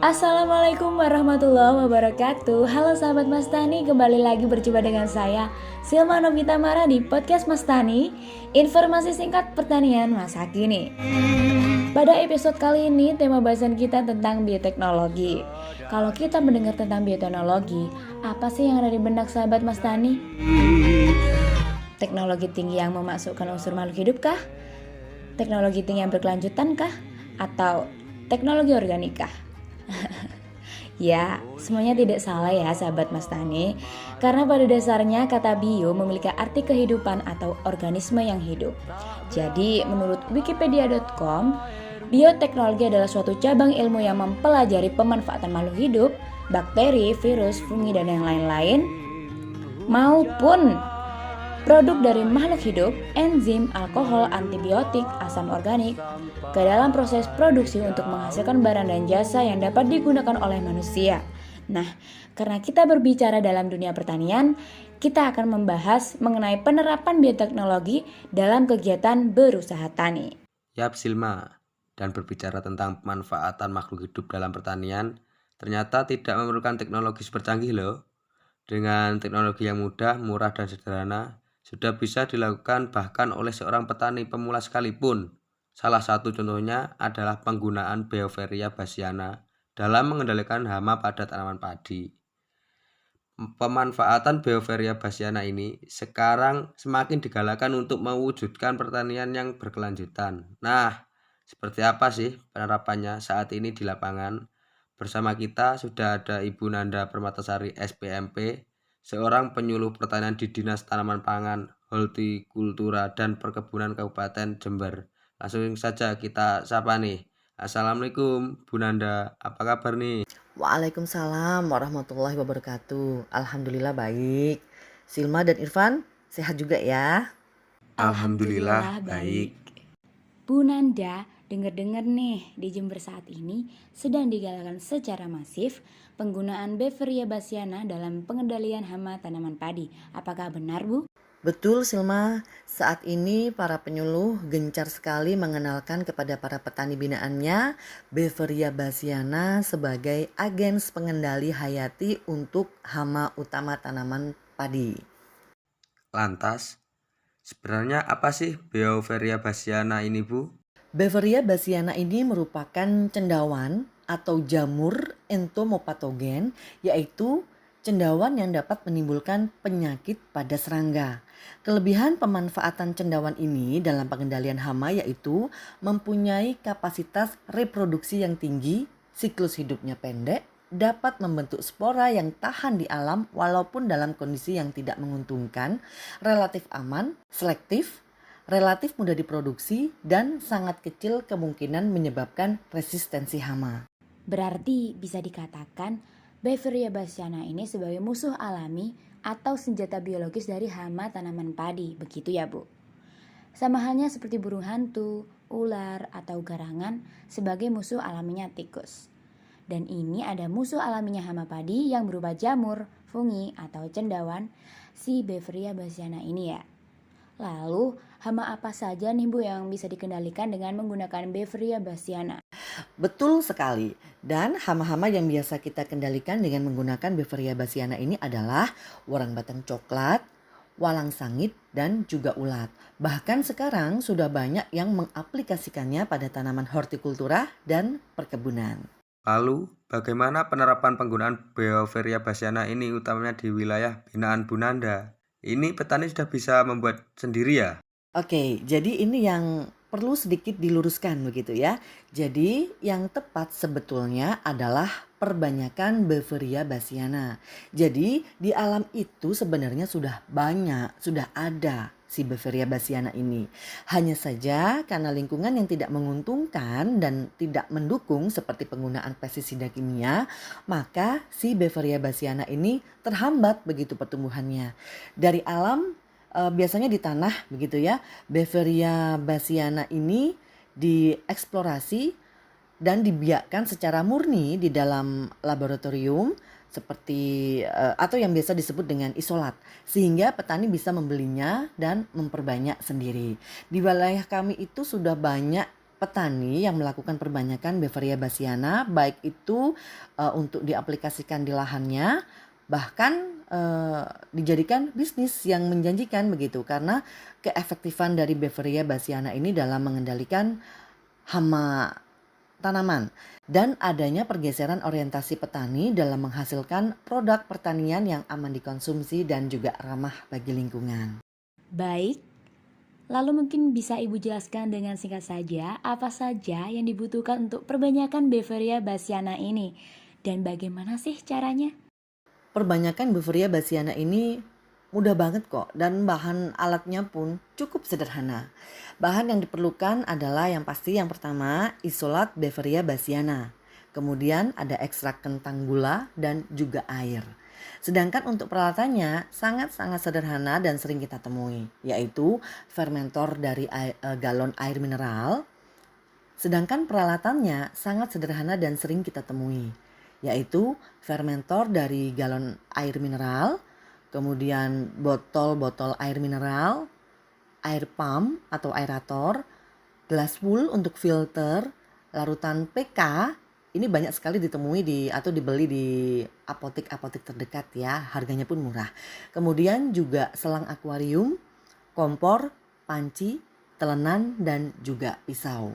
Assalamualaikum warahmatullahi wabarakatuh. Halo sahabat Mas Tani, kembali lagi berjumpa dengan saya Silma Novita Mara di podcast Mas Tani, informasi singkat pertanian masa kini. Pada episode kali ini tema bahasan kita tentang bioteknologi. Kalau kita mendengar tentang bioteknologi, apa sih yang ada di benak sahabat Mas Tani? Teknologi tinggi yang memasukkan unsur makhluk hidup kah? Teknologi tinggi yang berkelanjutan kah? Atau teknologi organik kah? Ya, semuanya tidak salah ya sahabat Mas Tani. Karena pada dasarnya kata bio memiliki arti kehidupan atau organisme yang hidup. Jadi menurut wikipedia.com, bioteknologi adalah suatu cabang ilmu yang mempelajari pemanfaatan makhluk hidup, bakteri, virus, fungi, dan yang lain-lain, maupun produk dari makhluk hidup, enzim, alkohol, antibiotik, asam organik, ke dalam proses produksi untuk menghasilkan barang dan jasa yang dapat digunakan oleh manusia. Nah, karena kita berbicara dalam dunia pertanian, kita akan membahas mengenai penerapan bioteknologi dalam kegiatan berusaha tani. Yap Silma, dan berbicara tentang pemanfaatan makhluk hidup dalam pertanian, ternyata tidak memerlukan teknologi super canggih loh. Dengan teknologi yang mudah, murah, dan sederhana, sudah bisa dilakukan bahkan oleh seorang petani pemula sekalipun. Salah satu contohnya adalah penggunaan Beauveria bassiana dalam mengendalikan hama pada tanaman padi. Pemanfaatan Beauveria bassiana ini sekarang semakin digalakan untuk mewujudkan pertanian yang berkelanjutan. Nah, seperti apa sih penerapannya saat ini di lapangan? Bersama kita sudah ada Ibu Nanda Permatasari SPMP, seorang penyuluh pertanian di Dinas Tanaman Pangan, Hortikultura dan Perkebunan Kabupaten Jember. Langsung saja kita sapa nih. Assalamualaikum Bu Nanda, apa kabar nih? Waalaikumsalam warahmatullahi wabarakatuh. Alhamdulillah baik. Silma dan Irfan sehat juga ya? Alhamdulillah baik. Bu Nanda, dengar-dengar nih di Jember saat ini sedang digalakan secara masif penggunaan Beauveria bassiana dalam pengendalian hama tanaman padi. Apakah benar, Bu? Betul Silma, saat ini para penyuluh gencar sekali mengenalkan kepada para petani binaannya Beauveria bassiana sebagai agens pengendali hayati untuk hama utama tanaman padi. Lantas, sebenarnya apa sih Beauveria bassiana ini, Bu? Beauveria bassiana ini merupakan cendawan atau jamur entomopatogen, yaitu cendawan yang dapat menimbulkan penyakit pada serangga. Kelebihan pemanfaatan cendawan ini dalam pengendalian hama yaitu mempunyai kapasitas reproduksi yang tinggi, siklus hidupnya pendek, dapat membentuk spora yang tahan di alam walaupun dalam kondisi yang tidak menguntungkan, relatif aman, selektif, relatif mudah diproduksi, dan sangat kecil kemungkinan menyebabkan resistensi hama. Berarti bisa dikatakan Beauveria bassiana ini sebagai musuh alami atau senjata biologis dari hama tanaman padi, begitu ya Bu? Sama halnya seperti burung hantu, ular, atau garangan sebagai musuh alaminya tikus. Dan ini ada musuh alaminya hama padi yang berupa jamur, fungi, atau cendawan si Beauveria bassiana ini ya. Lalu, hama apa saja nih Bu yang bisa dikendalikan dengan menggunakan Beauveria bassiana? Betul sekali. Dan hama-hama yang biasa kita kendalikan dengan menggunakan Beauveria bassiana ini adalah warang batang coklat, walang sangit, dan juga ulat. Bahkan sekarang sudah banyak yang mengaplikasikannya pada tanaman hortikultura dan perkebunan. Lalu, bagaimana penerapan penggunaan Beauveria bassiana ini utamanya di wilayah binaan Bu Nanda? Ini petani sudah bisa membuat sendiri ya? Oke, jadi ini yang perlu sedikit diluruskan begitu ya. Jadi yang tepat sebetulnya adalah perbanyakan Beauveria bassiana. Jadi di alam itu sebenarnya sudah banyak, sudah ada si Beauveria bassiana ini. Hanya saja karena lingkungan yang tidak menguntungkan dan tidak mendukung seperti penggunaan pestisida kimia, maka si Beauveria bassiana ini terhambat begitu pertumbuhannya. Dari alam biasanya di tanah begitu ya. Beauveria bassiana ini dieksplorasi dan dibiakkan secara murni di dalam laboratorium seperti atau yang biasa disebut dengan isolat, sehingga petani bisa membelinya dan memperbanyak sendiri. Di wilayah kami itu sudah banyak petani yang melakukan perbanyakan Beveria bassiana, baik itu untuk diaplikasikan di lahannya, bahkan dijadikan bisnis yang menjanjikan begitu, karena keefektifan dari Beveria bassiana ini dalam mengendalikan hama tanaman dan adanya pergeseran orientasi petani dalam menghasilkan produk pertanian yang aman dikonsumsi dan juga ramah bagi lingkungan. Baik, lalu mungkin bisa Ibu jelaskan dengan singkat saja apa saja yang dibutuhkan untuk perbanyakan Beveria bassiana ini dan bagaimana sih caranya? Perbanyakan Beveria bassiana ini mudah banget kok dan bahan alatnya pun cukup sederhana. Bahan yang diperlukan adalah yang pasti yang pertama isolat Beveria bassiana. Kemudian ada ekstrak kentang gula dan juga air. Sedangkan untuk peralatannya sangat-sangat sederhana dan sering kita temui, yaitu fermentor dari galon air mineral. Sedangkan peralatannya sangat sederhana dan sering kita temui, yaitu fermentor dari galon air mineral, kemudian botol-botol air mineral, air pump atau aerator, gelas wool untuk filter, larutan PK. Ini banyak sekali ditemui atau dibeli di apotek-apotek terdekat ya, harganya pun murah. Kemudian juga selang akuarium, kompor, panci, telenan, dan juga pisau.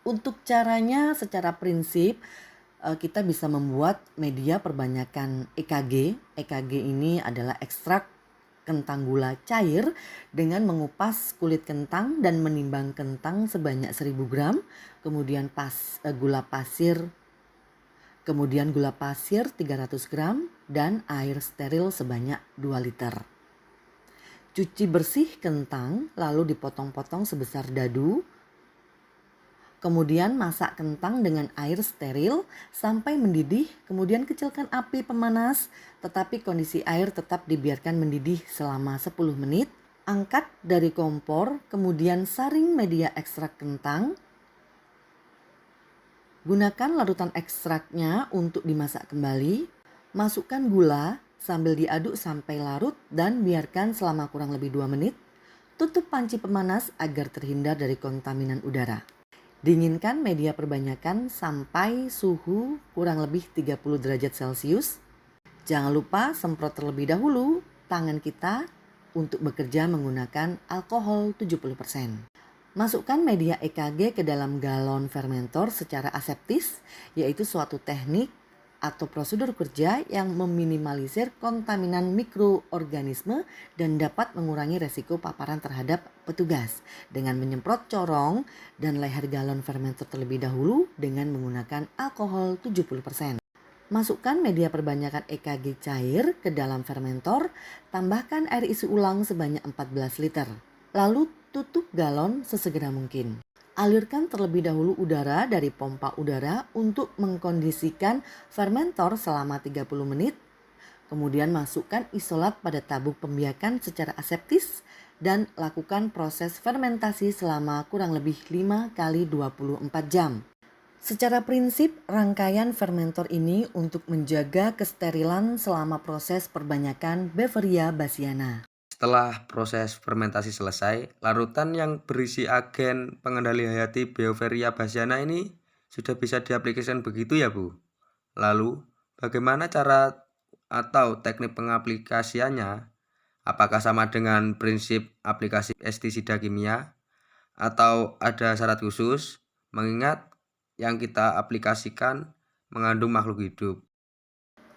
Untuk caranya secara prinsip kita bisa membuat media perbanyakan EKG. EKG ini adalah ekstrak kentang gula cair dengan mengupas kulit kentang dan menimbang kentang sebanyak 1000 gram, kemudian gula pasir 300 gram dan air steril sebanyak 2 liter. Cuci bersih kentang lalu dipotong-potong sebesar dadu. Kemudian masak kentang dengan air steril sampai mendidih, kemudian kecilkan api pemanas, tetapi kondisi air tetap dibiarkan mendidih selama 10 menit. Angkat dari kompor, kemudian saring media ekstrak kentang. Gunakan larutan ekstraknya untuk dimasak kembali. Masukkan gula sambil diaduk sampai larut dan biarkan selama kurang lebih 2 menit. Tutup panci pemanas agar terhindar dari kontaminan udara. Dinginkan media perbanyakan sampai suhu kurang lebih 30 derajat Celcius. Jangan lupa semprot terlebih dahulu tangan kita untuk bekerja menggunakan alkohol 70%. Masukkan media EKG ke dalam galon fermentor secara aseptis, yaitu suatu teknik atau prosedur kerja yang meminimalisir kontaminan mikroorganisme dan dapat mengurangi resiko paparan terhadap petugas dengan menyemprot corong dan leher galon fermenter terlebih dahulu dengan menggunakan alkohol 70%. Masukkan media perbanyakan EKG cair ke dalam fermentor, tambahkan air isi ulang sebanyak 14 liter. Lalu tutup galon sesegera mungkin. Alirkan terlebih dahulu udara dari pompa udara untuk mengkondisikan fermentor selama 30 menit. Kemudian masukkan isolat pada tabung pembiakan secara aseptis dan lakukan proses fermentasi selama kurang lebih 5 kali 24 jam. Secara prinsip rangkaian fermentor ini untuk menjaga kesterilan selama proses perbanyakan Beveria bassiana. Setelah proses fermentasi selesai, larutan yang berisi agen pengendali hayati Beveria bassiana ini sudah bisa diaplikasikan begitu ya Bu? Lalu, bagaimana cara atau teknik pengaplikasiannya? Apakah sama dengan prinsip aplikasi pestisida kimia? Atau ada syarat khusus? Mengingat yang kita aplikasikan mengandung makhluk hidup.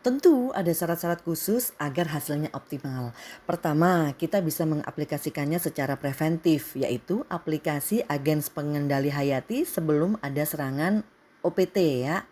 Tentu ada syarat-syarat khusus agar hasilnya optimal. Pertama, kita bisa mengaplikasikannya secara preventif, yaitu aplikasi agen pengendali hayati sebelum ada serangan OPT ya.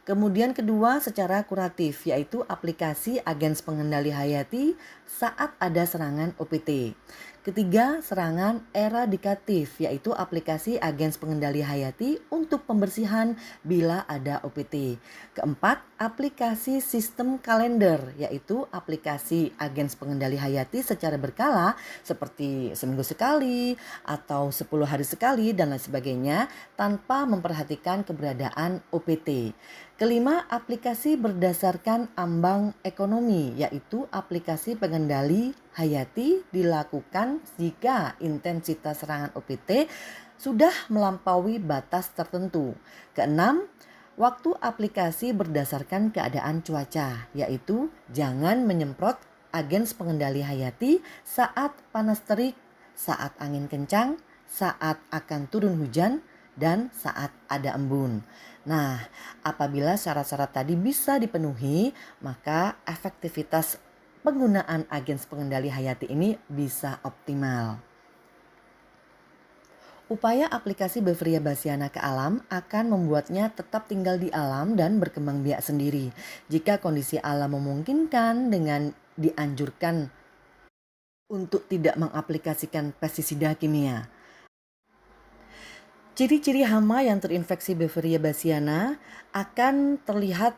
Kemudian kedua secara kuratif, yaitu aplikasi agen pengendali hayati saat ada serangan OPT. Ketiga, serangan eradikatif, yaitu aplikasi agen pengendali hayati untuk pembersihan bila ada OPT. Keempat, aplikasi sistem kalender, yaitu aplikasi agen pengendali hayati secara berkala seperti seminggu sekali atau 10 hari sekali dan lain sebagainya tanpa memperhatikan keberadaan OPT. Kelima, aplikasi berdasarkan ambang ekonomi, yaitu aplikasi pengendali hayati dilakukan jika intensitas serangan OPT sudah melampaui batas tertentu. Keenam, waktu aplikasi berdasarkan keadaan cuaca, yaitu jangan menyemprot agens pengendali hayati saat panas terik, saat angin kencang, saat akan turun hujan, dan saat ada embun. Nah, apabila syarat-syarat tadi bisa dipenuhi, maka efektivitas penggunaan agens pengendali hayati ini bisa optimal. Upaya aplikasi Beveria bassiana ke alam akan membuatnya tetap tinggal di alam dan berkembang biak sendiri. Jika kondisi alam memungkinkan, dengan dianjurkan untuk tidak mengaplikasikan pestisida kimia. Ciri-ciri hama yang terinfeksi Beveria bassiana akan terlihat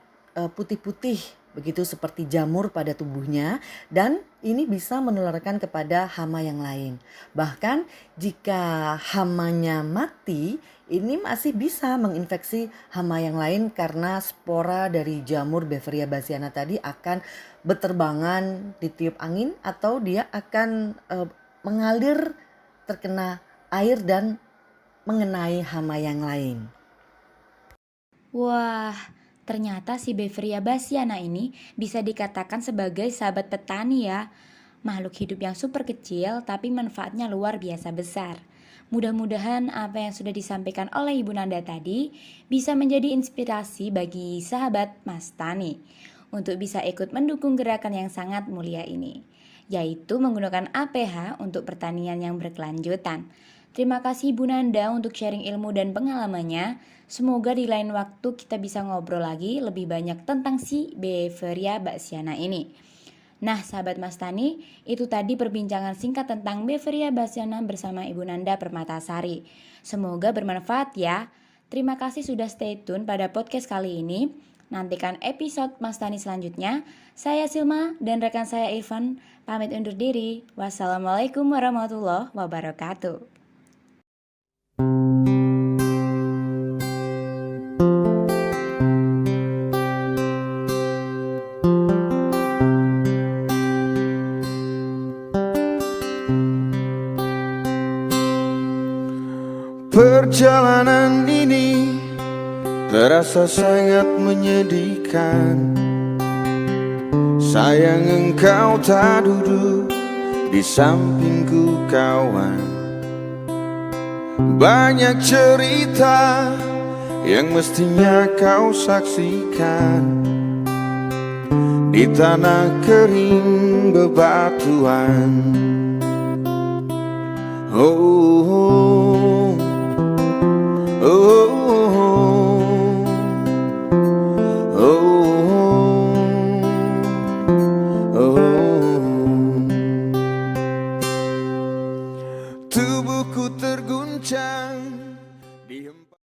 putih-putih begitu seperti jamur pada tubuhnya, dan ini bisa menularkan kepada hama yang lain. Bahkan jika hamanya mati, ini masih bisa menginfeksi hama yang lain karena spora dari jamur Beveria bassiana tadi akan berterbangan ditiup angin, atau dia akan mengalir terkena air dan mengenai hama yang lain. Wah, ternyata si Beveria bassiana ini bisa dikatakan sebagai sahabat petani ya. Makhluk hidup yang super kecil tapi manfaatnya luar biasa besar. Mudah-mudahan apa yang sudah disampaikan oleh Ibu Nanda tadi bisa menjadi inspirasi bagi sahabat Mas Tani untuk bisa ikut mendukung gerakan yang sangat mulia ini, yaitu menggunakan APH untuk pertanian yang berkelanjutan. Terima kasih Ibu Nanda untuk sharing ilmu dan pengalamannya. Semoga di lain waktu kita bisa ngobrol lagi lebih banyak tentang si Beveria bassiana ini. Nah sahabat Mas Tani, itu tadi perbincangan singkat tentang Beveria bassiana bersama Ibu Nanda Permatasari. Semoga bermanfaat ya. Terima kasih sudah stay tune pada podcast kali ini. Nantikan episode Mas Tani selanjutnya. Saya Silma dan rekan saya Irfan pamit undur diri. Wassalamualaikum warahmatullahi wabarakatuh. Perjalanan ini terasa sangat menyedihkan. Sayang engkau tak duduk di sampingku kawan. Banyak cerita yang mestinya kau saksikan di tanah kering bebatuan. Oh, oh, oh.